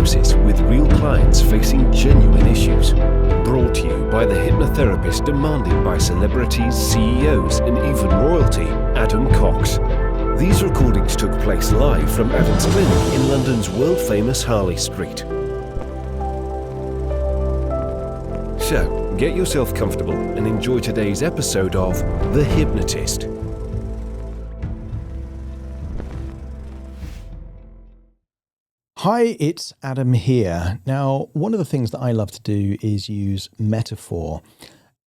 hypnosis with real clients facing genuine issues. Brought to you by the hypnotherapist demanded by celebrities, CEOs, and even royalty, Adam Cox. These recordings took place live from Adam's clinic in London's world-famous Harley Street. So, get yourself comfortable and enjoy today's episode of The Hypnotist. Hi, it's Adam here. Now, one of the things that I love to do is use metaphor.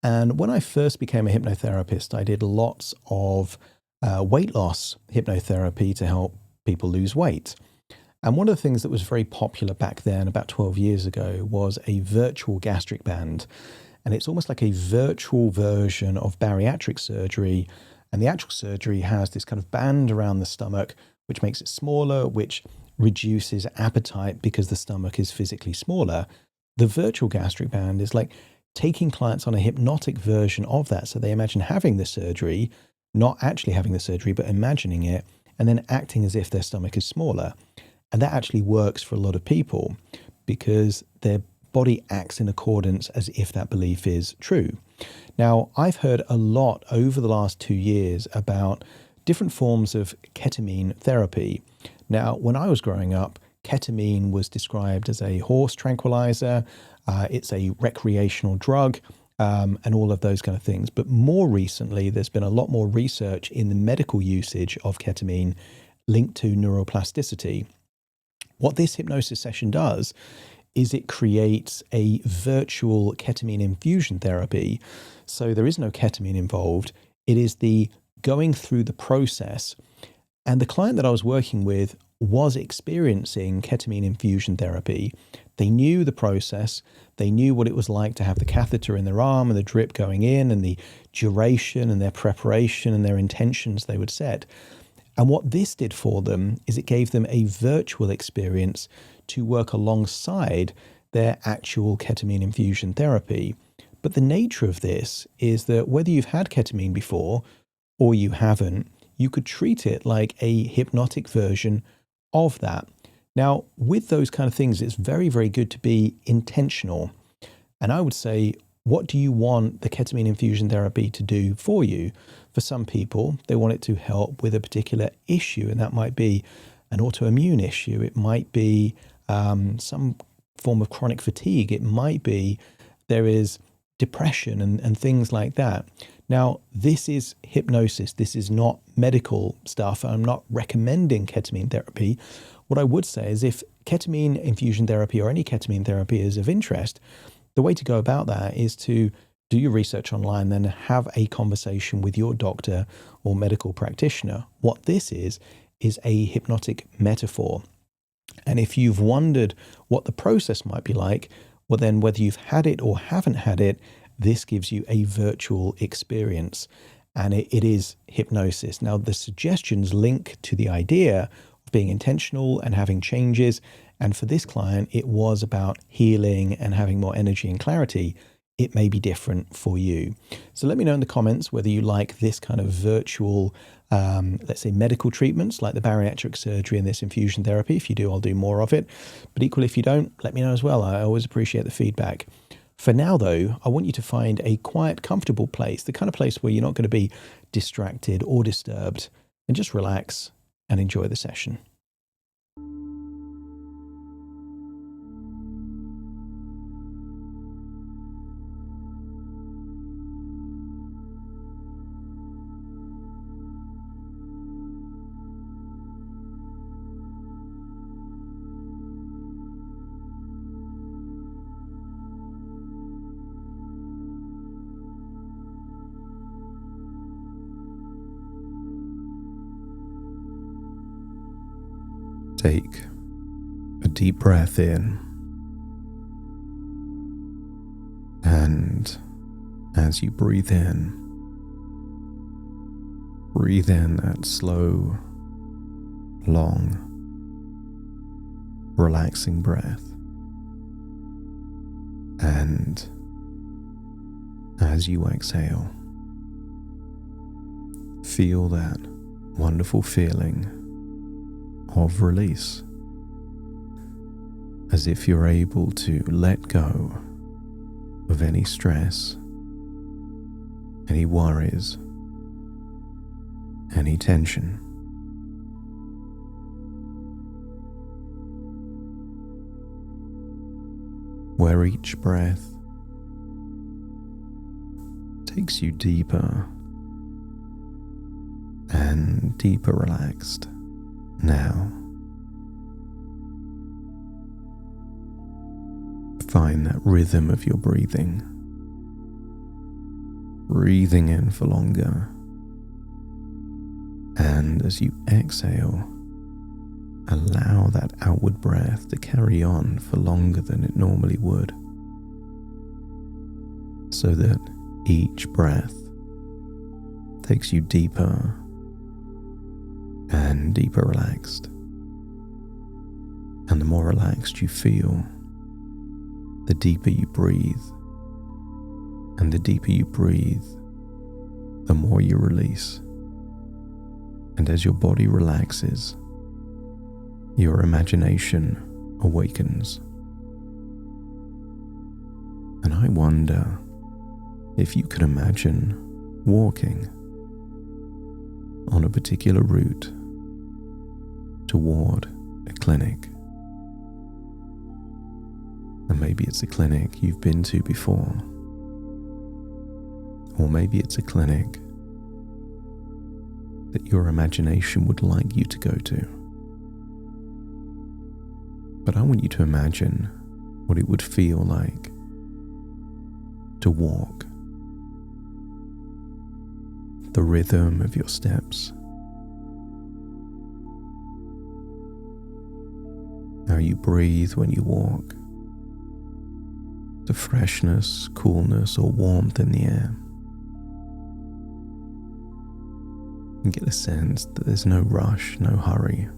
And when I first became a hypnotherapist, I did lots of weight loss hypnotherapy to help people lose weight. And one of the things that was very popular back then, about 12 years ago, was a virtual gastric band. And it's almost like a virtual version of bariatric surgery. And the actual surgery has this kind of band around the stomach, which makes it smaller, which reduces appetite because the stomach is physically smaller. The virtual gastric band is like taking clients on a hypnotic version of that. So they imagine having the surgery, not actually having the surgery, but imagining it, and then acting as if their stomach is smaller. And that actually works for a lot of people because their body acts in accordance as if that belief is true. Now, I've heard a lot over the last 2 years about different forms of ketamine therapy. Now, when I was growing up, ketamine was described as a horse tranquilizer. It's a recreational drug, and all of those kind of things. But more recently, there's been a lot more research in the medical usage of ketamine linked to neuroplasticity. What this hypnosis session does is it creates a virtual ketamine infusion therapy. So there is no ketamine involved. It is the going through the process. And the client that I was working with was experiencing ketamine infusion therapy. They knew the process. They knew what it was like to have the catheter in their arm and the drip going in and the duration and their preparation and their intentions they would set. And what this did for them is it gave them a virtual experience to work alongside their actual ketamine infusion therapy. But the nature of this is that whether you've had ketamine before or you haven't, you could treat it like a hypnotic version of that. Now, with those kind of things, it's very, very good to be intentional. And I would say, what do you want the ketamine infusion therapy to do for you? For some people, they want it to help with a particular issue, and that might be an autoimmune issue. It might be some form of chronic fatigue. It might be there is depression and things like that. Now, this is hypnosis. This is not medical stuff. I'm not recommending ketamine therapy. What I would say is if ketamine infusion therapy or any ketamine therapy is of interest, the way to go about that is to do your research online, then have a conversation with your doctor or medical practitioner. What this is a hypnotic metaphor. And if you've wondered what the process might be like, well then whether you've had it or haven't had it, this gives you a virtual experience, and it is hypnosis. Now, the suggestions link to the idea of being intentional and having changes. And for this client, it was about healing and having more energy and clarity. It may be different for you. So let me know in the comments whether you like this kind of virtual, let's say medical treatments like the bariatric surgery and this infusion therapy. If you do, I'll do more of it. But equally, if you don't, let me know as well. I always appreciate the feedback. For now, though, I want you to find a quiet, comfortable place, the kind of place where you're not going to be distracted or disturbed, and just relax and enjoy the session. Take a deep breath in, and as you breathe in that slow, long, relaxing breath. And as you exhale, feel that wonderful feeling of release. as if you're able to let go of any stress, any worries, any tension. Where each breath takes you deeper and deeper relaxed now. Find that rhythm of your breathing. Breathing in for longer. And as you exhale, allow that outward breath to carry on for longer than it normally would, so that each breath takes you deeper and deeper relaxed. And the more relaxed you feel, the deeper you breathe. And the deeper you breathe, the more you release. And as your body relaxes, your imagination awakens. And I wonder if you could imagine walking on a particular route toward a clinic. And maybe it's a clinic you've been to before. Or maybe it's a clinic that your imagination would like you to go to. But I want you to imagine what it would feel like to walk. The rhythm of your steps. How you breathe when you walk. The freshness, coolness, or warmth in the air. And get a sense that there's no rush, no hurry.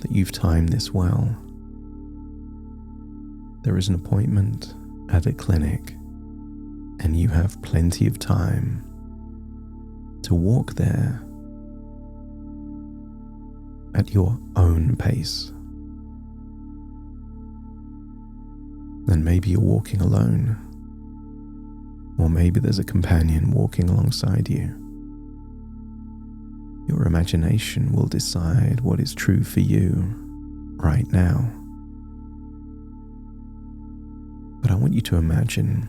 That you've timed this well. There is an appointment at a clinic, and you have plenty of time to walk there at your own pace. And maybe you're walking alone, or maybe there's a companion walking alongside you. Your imagination will decide what is true for you right now. But I want you to imagine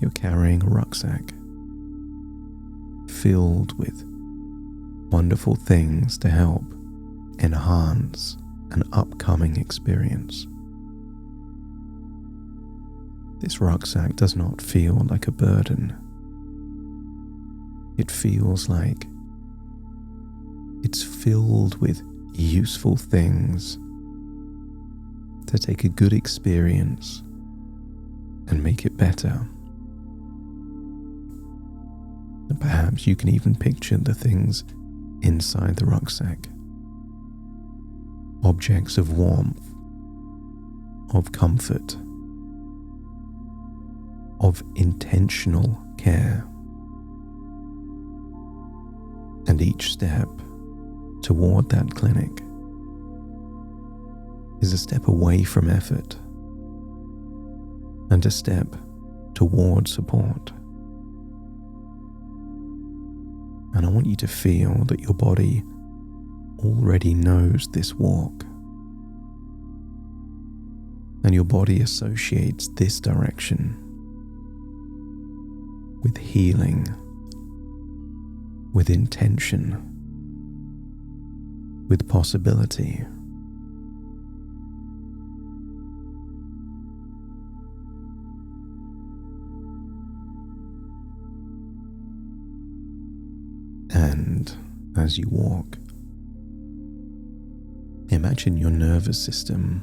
you're carrying a rucksack filled with wonderful things to help enhance an upcoming experience. This rucksack does not feel like a burden. It feels like it's filled with useful things to take a good experience and make it better. And perhaps you can even picture the things inside the rucksack. Objects of warmth, of comfort, of intentional care. And each step toward that clinic is a step away from effort and a step toward support. And I want you to feel that your body already knows this walk, and your body associates this direction with healing, with intention, with possibility. And as you walk, imagine your nervous system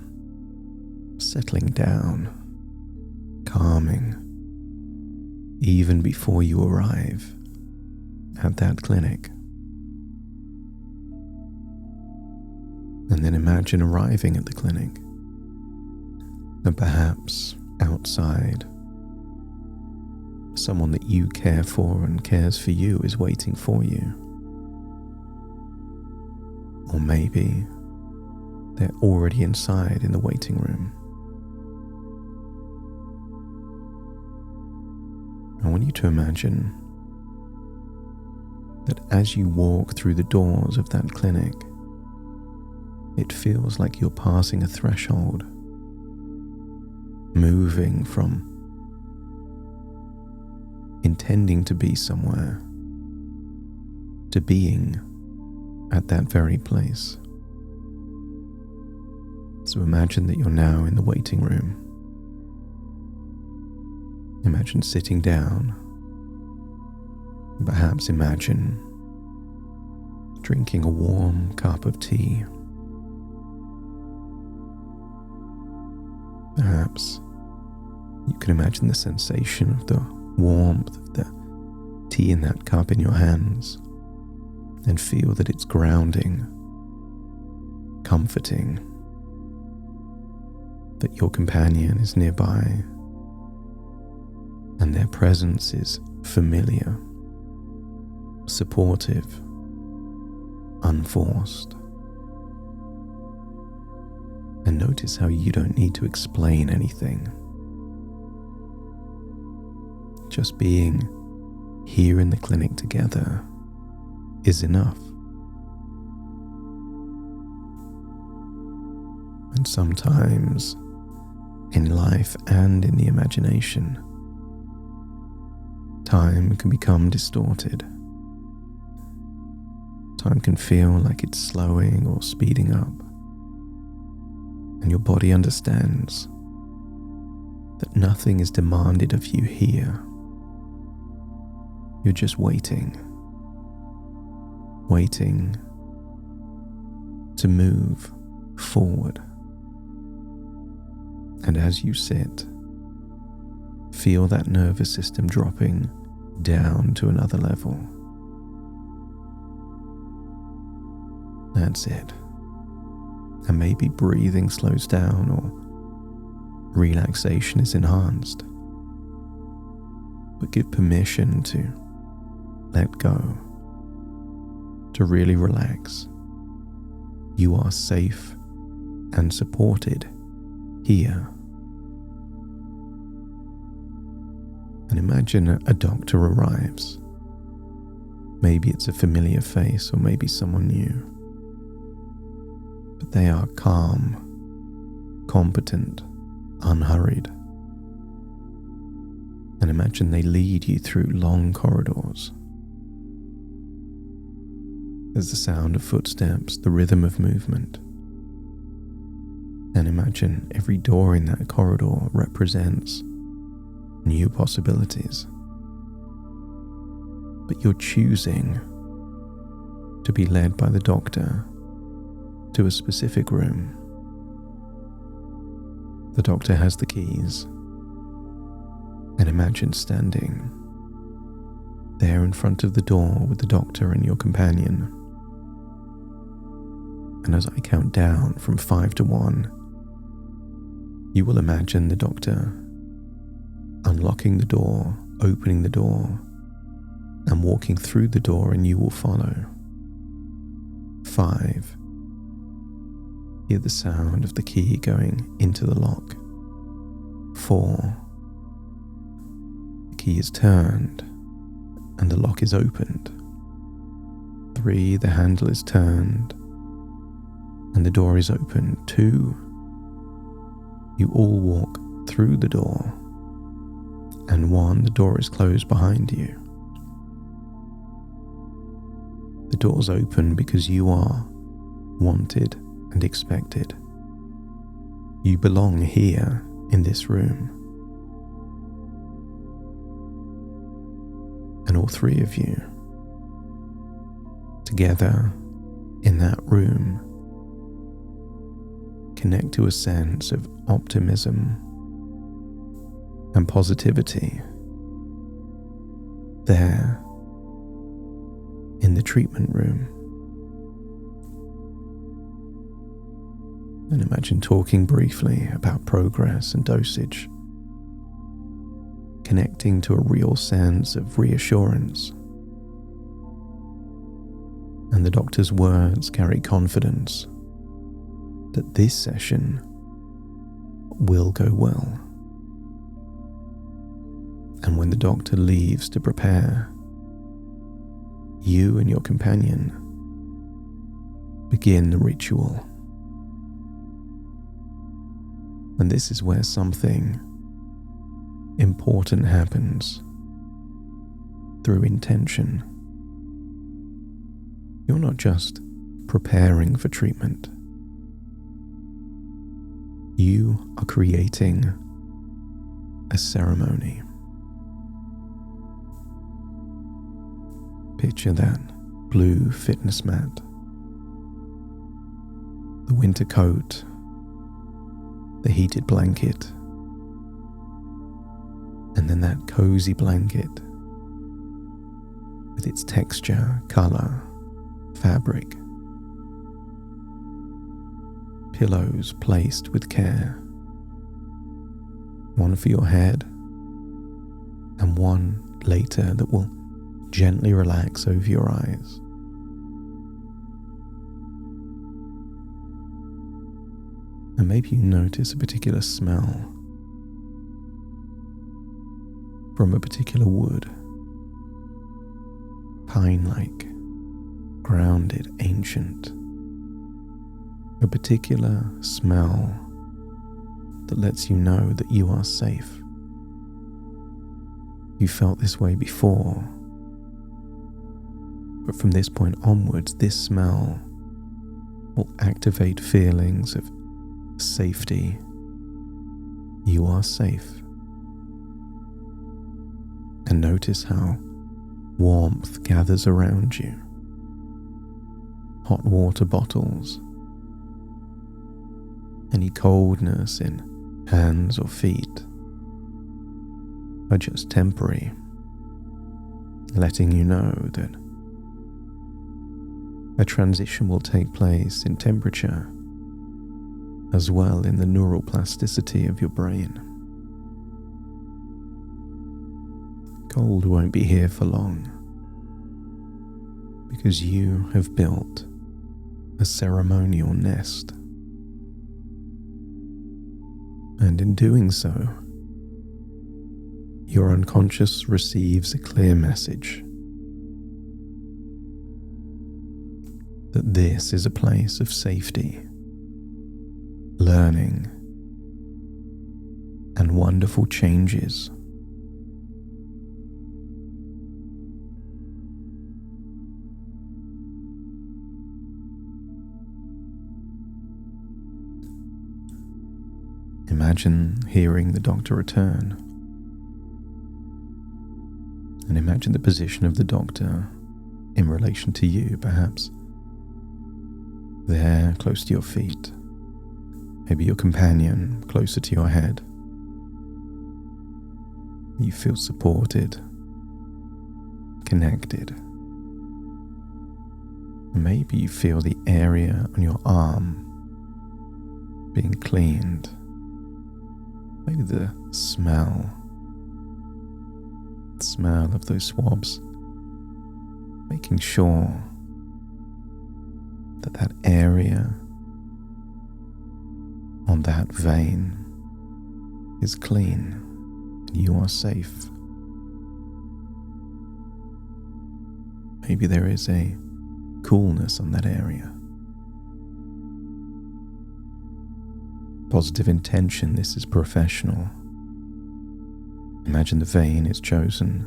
settling down, calming, even before you arrive at that clinic. And then imagine arriving at the clinic, and perhaps outside, someone that you care for and cares for you is waiting for you. Or maybe They're already inside in the waiting room. I want you to imagine that as you walk through the doors of that clinic, it feels like you're passing a threshold, moving from intending to be somewhere to being at that very place. So imagine that you're now in the waiting room. Imagine sitting down. Perhaps imagine drinking a warm cup of tea. Perhaps you can imagine the sensation of the warmth of the tea in that cup in your hands and feel that it's grounding, comforting, that your companion is nearby and their presence is familiar, supportive, unforced. And notice how you don't need to explain anything. Just being here in the clinic together is enough. And sometimes in life and in the imagination, time can become distorted. Time can feel like it's slowing or speeding up. And your body understands that nothing is demanded of you here. You're just waiting to move forward. And as you sit, feel that nervous system dropping down to another level. That's it. And maybe breathing slows down or relaxation is enhanced. But give permission to let go, to really relax. You are safe and supported here. And imagine a doctor arrives. Maybe it's a familiar face or maybe someone new. But they are calm, competent, unhurried. And imagine they lead you through long corridors. There's the sound of footsteps, the rhythm of movement. And imagine every door in that corridor represents new possibilities. But you're choosing to be led by the doctor to a specific room. The doctor has the keys. And imagine standing there in front of the door with the doctor and your companion. And as I count down from 5 to 1, you will imagine the doctor unlocking the door, opening the door, and walking through the door, and you will follow. 5. Hear the sound of the key going into the lock. 4. The key is turned, and the lock is opened. 3. The handle is turned, and the door is open. 2. You all walk through the door, and 1, the door is closed behind you. The door's open because you are wanted and expected. You belong here in this room. And all 3 of you, together in that room, connect to a sense of optimism and positivity there in the treatment room. And imagine talking briefly about progress and dosage, connecting to a real sense of reassurance. And the doctor's words carry confidence, that this session will go well. And when the doctor leaves to prepare, you and your companion begin the ritual. And this is where something important happens. Through intention, you're not just preparing for treatment. You are creating a ceremony. Picture that blue fitness mat, the winter coat, the heated blanket, and then that cozy blanket with its texture, color, fabric, pillows placed with care, one for your head and one later that will gently relax over your eyes. And maybe you notice a particular smell from a particular wood, pine-like, grounded, ancient, a particular smell that lets you know that you are safe. You felt this way before, but from this point onwards, this smell will activate feelings of safety. You are safe. And notice how warmth gathers around you. Hot water bottles. Any coldness in hands or feet are just temporary, letting you know that a transition will take place in temperature as well in the neural plasticity of your brain. Cold won't be here for long because you have built a ceremonial nest. And in doing so, your unconscious receives a clear message that this is a place of safety, learning, and wonderful changes. Imagine hearing the doctor return, and imagine the position of the doctor in relation to you, perhaps there close to your feet, maybe your companion closer to your head. You feel supported, connected. Maybe you feel the area on your arm being cleaned. Maybe the smell of those swabs, making sure that that area on that vein is clean and you are safe. Maybe there is a coolness on that area. Positive intention, this is professional. Imagine the vein is chosen,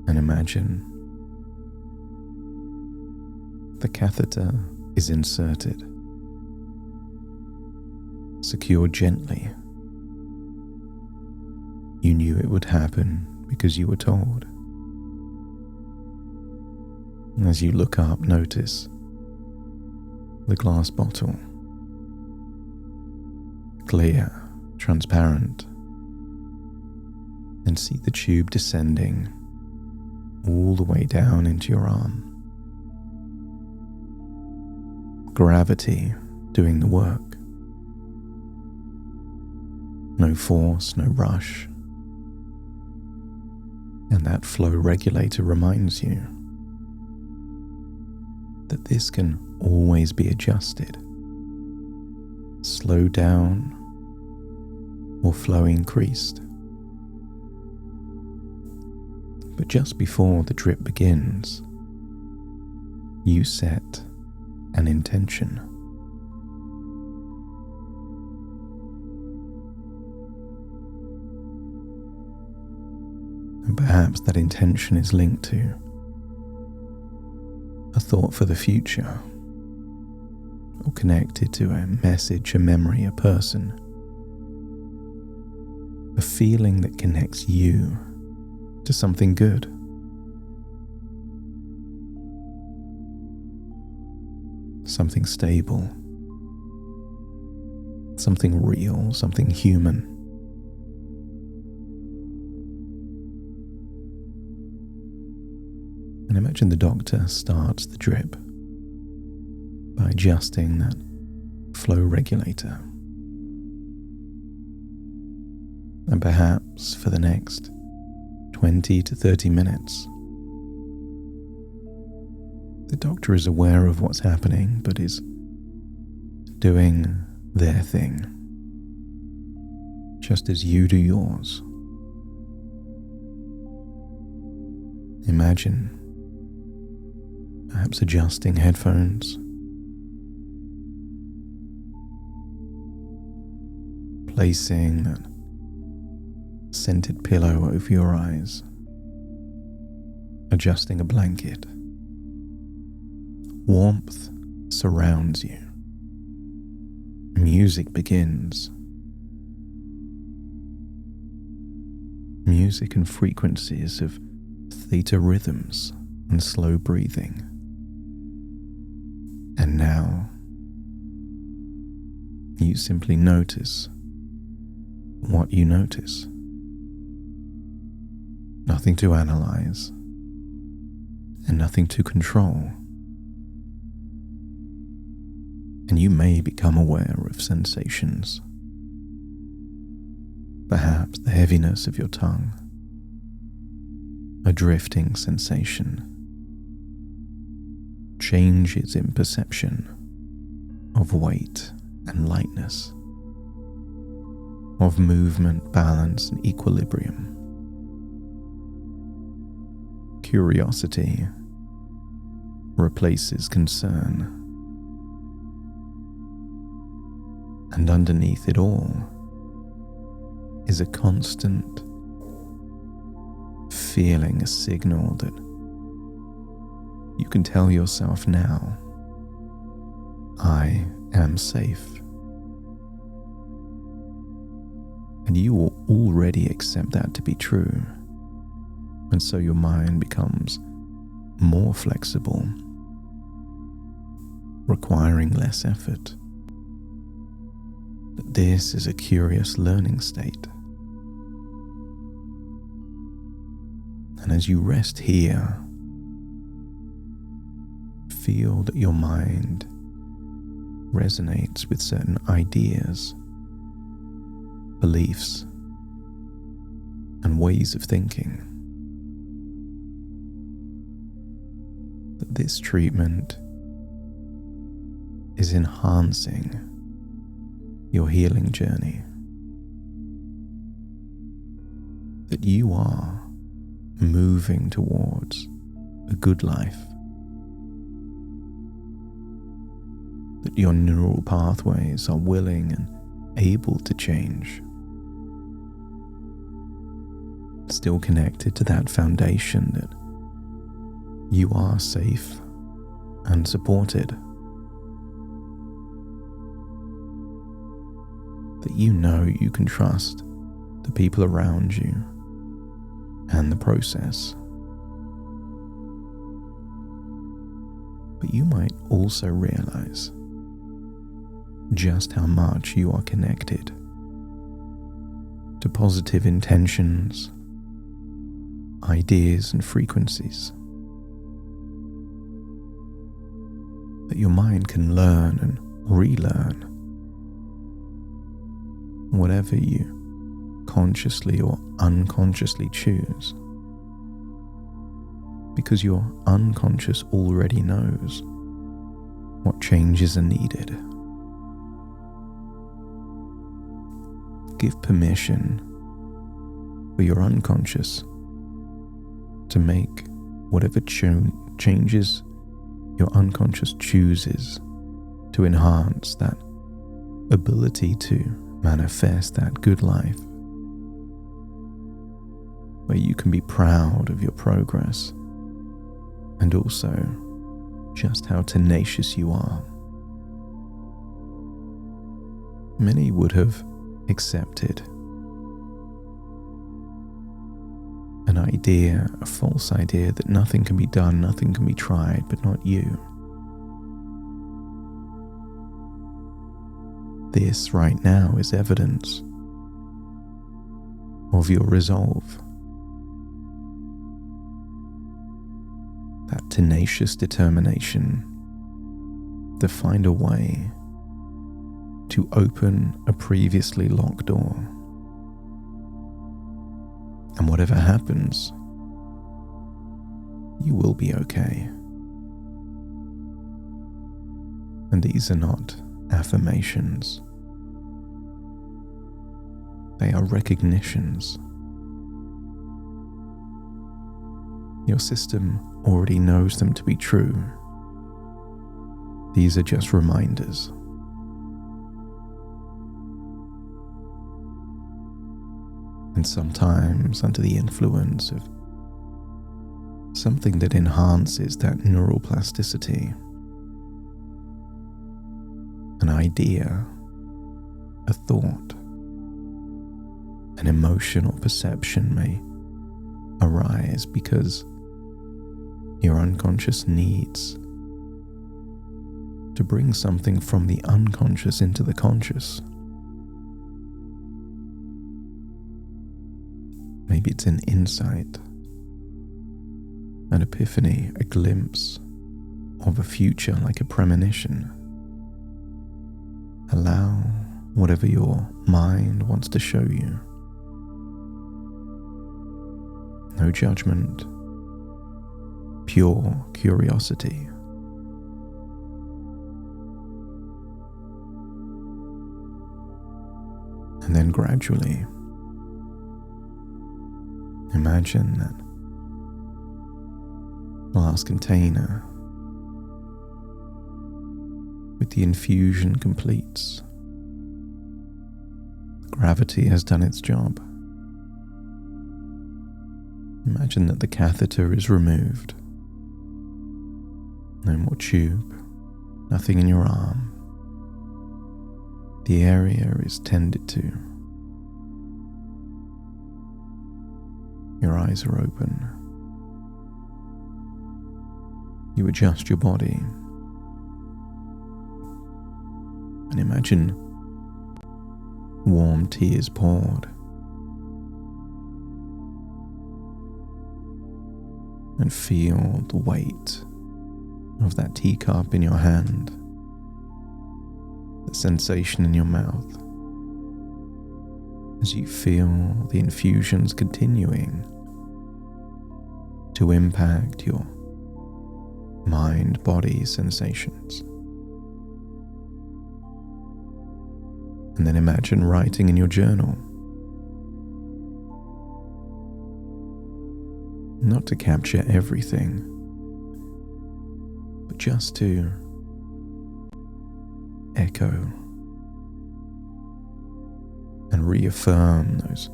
and imagine the catheter is inserted, secured gently. You knew it would happen because you were told. As you look up, notice the glass bottle. Clear, transparent, and see the tube descending all the way down into your arm. Gravity doing the work. No force, no rush. And that flow regulator reminds you that this can always be adjusted slow down or flow increased. But just before the drip begins, you set an intention. And perhaps that intention is linked to a thought for the future, or connected to a message, a memory, a person, a feeling that connects you to something good. Something stable, something real, something human. And imagine the doctor starts the drip by adjusting that flow regulator. And perhaps for the next 20 to 30 minutes, the doctor is aware of what's happening, but is doing their thing, just as you do yours. Imagine perhaps adjusting headphones, placing that scented pillow over your eyes, adjusting a blanket. Warmth surrounds you. Music begins. Music and frequencies of theta rhythms and slow breathing. And now, you simply notice what you notice. Nothing to analyze, and nothing to control. And you may become aware of sensations. Perhaps the heaviness of your tongue, a drifting sensation, changes in perception of weight and lightness, of movement, balance, and equilibrium. Curiosity replaces concern. And underneath it all is a constant feeling, a signal that you can tell yourself now, I am safe. And you will already accept that to be true. And so your mind becomes more flexible, requiring less effort. But this is a curious learning state. And as you rest here, feel that your mind resonates with certain ideas, beliefs, and ways of thinking. That this treatment is enhancing your healing journey. That you are moving towards a good life. That your neural pathways are willing and able to change. Still connected to that foundation that you are safe and supported. That you know you can trust the people around you and the process. But you might also realize just how much you are connected to positive intentions, ideas, and frequencies. That your mind can learn and relearn whatever you consciously or unconsciously choose, because your unconscious already knows what changes are needed. give permission for your unconscious to make whatever changes your unconscious chooses to enhance that ability to manifest that good life, where you can be proud of your progress and also just how tenacious you are. Many would have accepted an idea, a false idea that nothing can be done, nothing can be tried, but not you. This right now is evidence of your resolve, that tenacious determination to find a way to open a previously locked door. And whatever happens, you will be okay. And these are not affirmations. They are recognitions. Your system already knows them to be true. These are just reminders. And sometimes under the influence of something that enhances that neural plasticity, an idea, a thought, an emotion or perception may arise because your unconscious needs to bring something from the unconscious into the conscious. Maybe it's an insight, an epiphany, a glimpse of a future, like a premonition. Allow whatever your mind wants to show you. No judgment, pure curiosity. And then gradually, imagine that glass container with the infusion completes. Gravity has done its job. Imagine that the catheter is removed. No more tube, nothing in your arm. The area is tended to. Your eyes are open. You adjust your body. And imagine warm tears poured. And feel the weight of that teacup in your hand, the sensation in your mouth, as you feel the infusions continuing to impact your mind-body sensations. And then imagine writing in your journal, not to capture everything, but just to echo and reaffirm those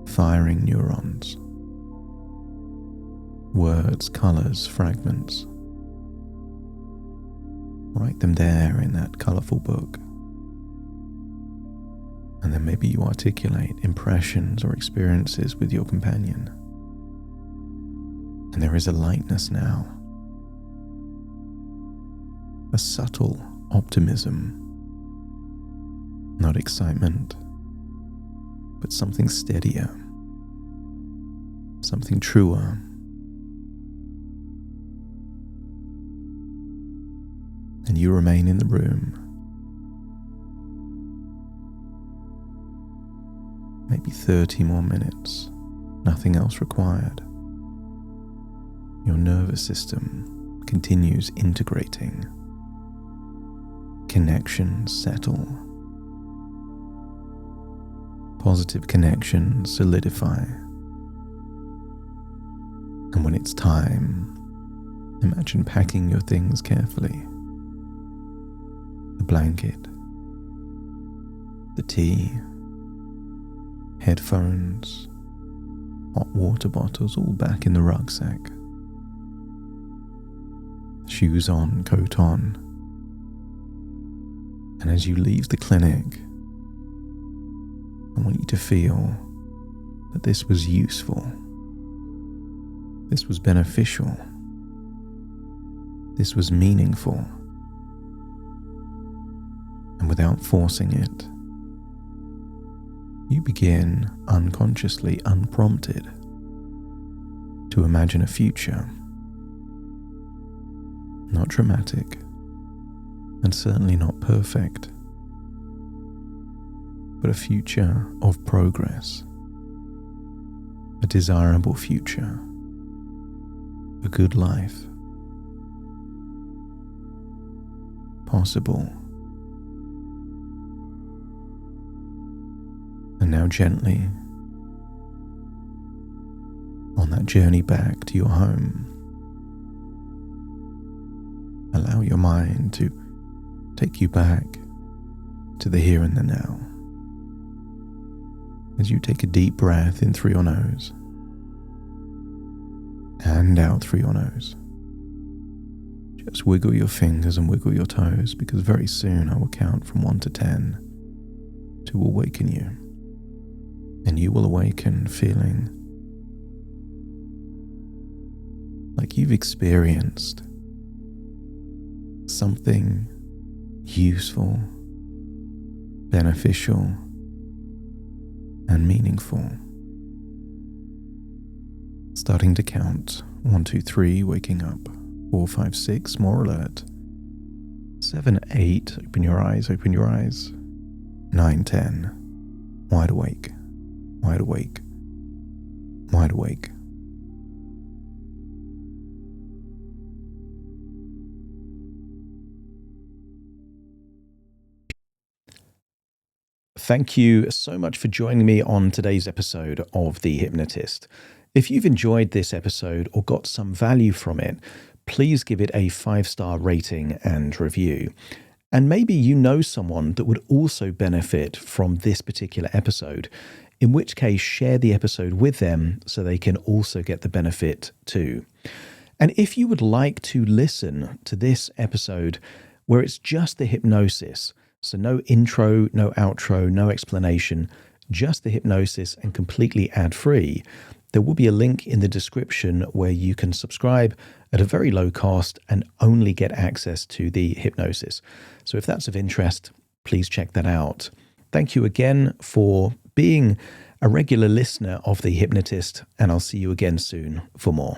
firing neurons, words, colors, fragments. Write them there in that colorful book. And then maybe you articulate impressions or experiences with your companion. And there is a lightness now, a subtle optimism, not excitement, but something steadier, something truer. And you remain in the room, maybe 30 more minutes, nothing else required. Your nervous system continues integrating. Connections settle. Positive connections solidify. And when it's time, imagine packing your things carefully. The blanket, the tea, headphones, hot water bottles, all back in the rucksack. Shoes on, coat on. And as you leave the clinic, I want you to feel that this was useful. This was beneficial. This was meaningful. And without forcing it, you begin unconsciously, unprompted, to imagine a future. Not dramatic, and certainly not perfect, but a future of progress, a desirable future, a good life, possible. And now gently, on that journey back to your home, allow your mind to take you back to the here and the now. As you take a deep breath in through your nose and out through your nose. Just wiggle your fingers and wiggle your toes, because very soon I will count from 1 to 10 to awaken you. And you will awaken feeling like you've experienced something useful, beneficial, and meaningful. Starting to count. 1, 2, 3, waking up. 4, 5, 6, more alert. 7, 8, open your eyes, open your eyes. 9, 10, wide awake, wide awake, wide awake. Thank you so much for joining me on today's episode of The Hypnotist. If you've enjoyed this episode or got some value from it, please give it a 5-star rating and review. And maybe you know someone that would also benefit from this particular episode, in which case share the episode with them so they can also get the benefit too. And if you would like to listen to this episode where it's just the hypnosis, so no intro, no outro, no explanation, just the hypnosis and completely ad-free, there will be a link in the description where you can subscribe at a very low cost and only get access to the hypnosis. So if that's of interest, please check that out. Thank you again for being a regular listener of The Hypnotist, and I'll see you again soon for more.